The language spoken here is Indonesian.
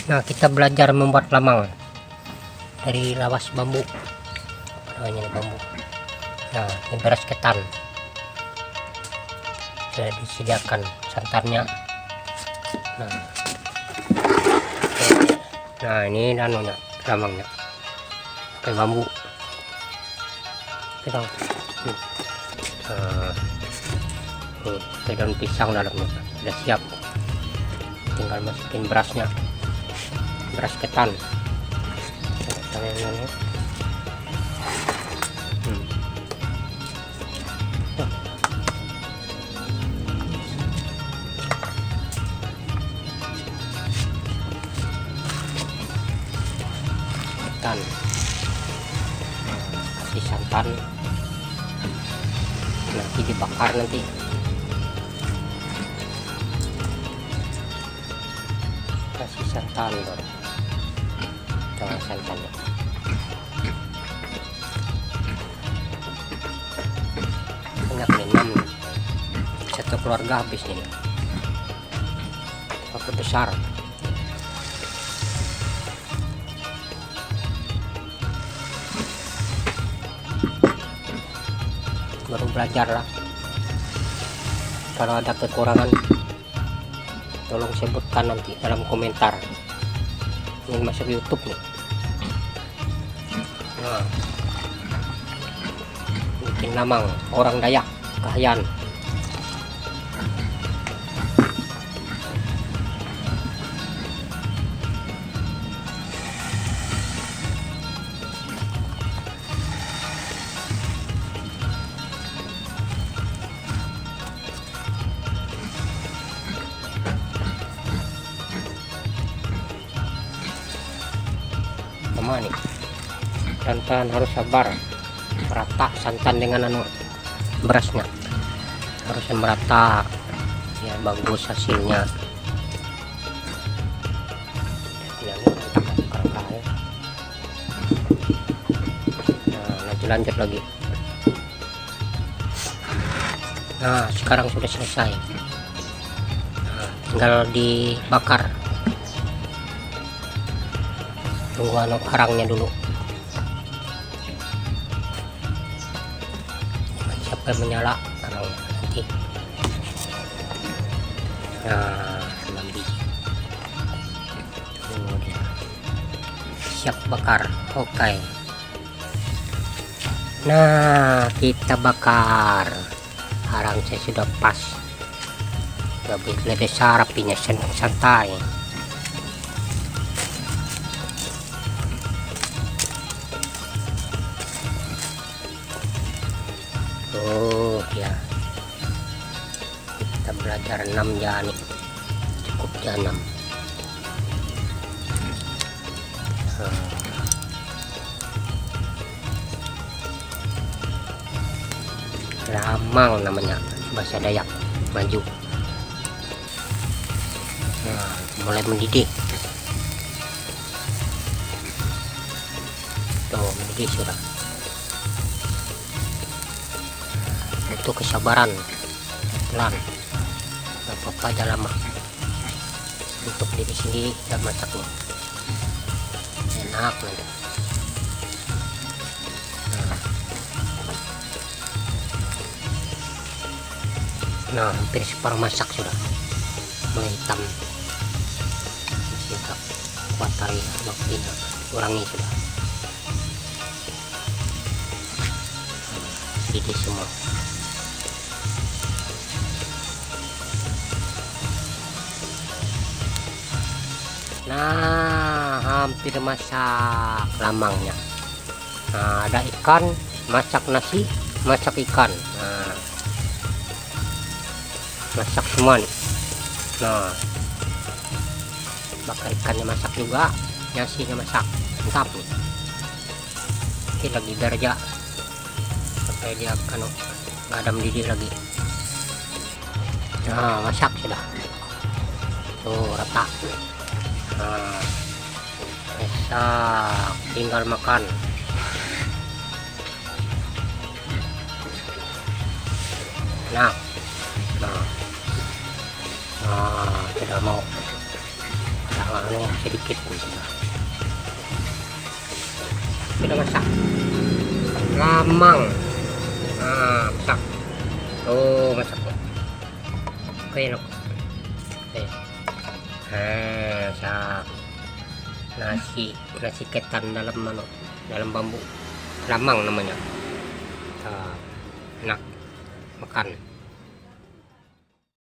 Nah, kita belajar membuat lamang dari lawas bambu. Namanya bambu. Nah, ini beras ketan. Sudah disediakan santannya. Nah, ini anunya, lamangnya. Pakai bambu. Kita pakai daun pisang dalamnya. Sudah siap. Tinggal masukin berasnya. Beras ketan. Ketan. Kasih santan. Nanti dibakar nanti. Kasih santan baru. Santannya banyak nih, 6 satu keluarga habis ini, waktu besar. Baru belajar lah, kalau ada kekurangan tolong sebutkan nanti dalam komentar. Ini masuk YouTube nih. Nah, bikin lamang orang Dayak Kahayan. Nih, santan harus sabar, merata santan dengan berasnya harus merata ya, bagus hasilnya. Nah, lanjut lagi. Nah, sekarang sudah selesai. Nah, tinggal dibakar. Tunggu harangnya dulu. Sampai menyala harangnya nanti. Nah, 6 biji. Tunggu dia. Siap bakar. Oke. Nah, kita bakar. Harang saya sudah pas. Lebih besar apinya, santai. Oh ya, kita belajar 6 ya nih, cukup ya 6. Lamang namanya bahasa Dayak, maju. Nah, mulai mendidih. Tuh, mendidih sudah. Itu kesabaran, pelan, nggak apa-apa aja lama untuk diri sendiri dan masaknya enak nanti. Nah, hampir separuh masak sudah, mulai hitam. Sikap batari makin kurangi sudah, sedikit semua. Nah, hampir masak lamangnya. Nah, ada ikan, masak nasi, masak ikan. Nah, masak semua nih. Nah, bakar ikannya masak juga, nasinya masak. Mantap nih. Oke, lagi biar aja sampai dia nggak ada mendidih lagi. Nah, masak sudah. Tuh, rata. Nah, masak, tinggal makan. Nah, sudah mau ano sedikit sudah masak lamang. Masak tuh, masak oke loh. Masak nasi ketan dalam dalam bambu lamang namanya. Enak makan.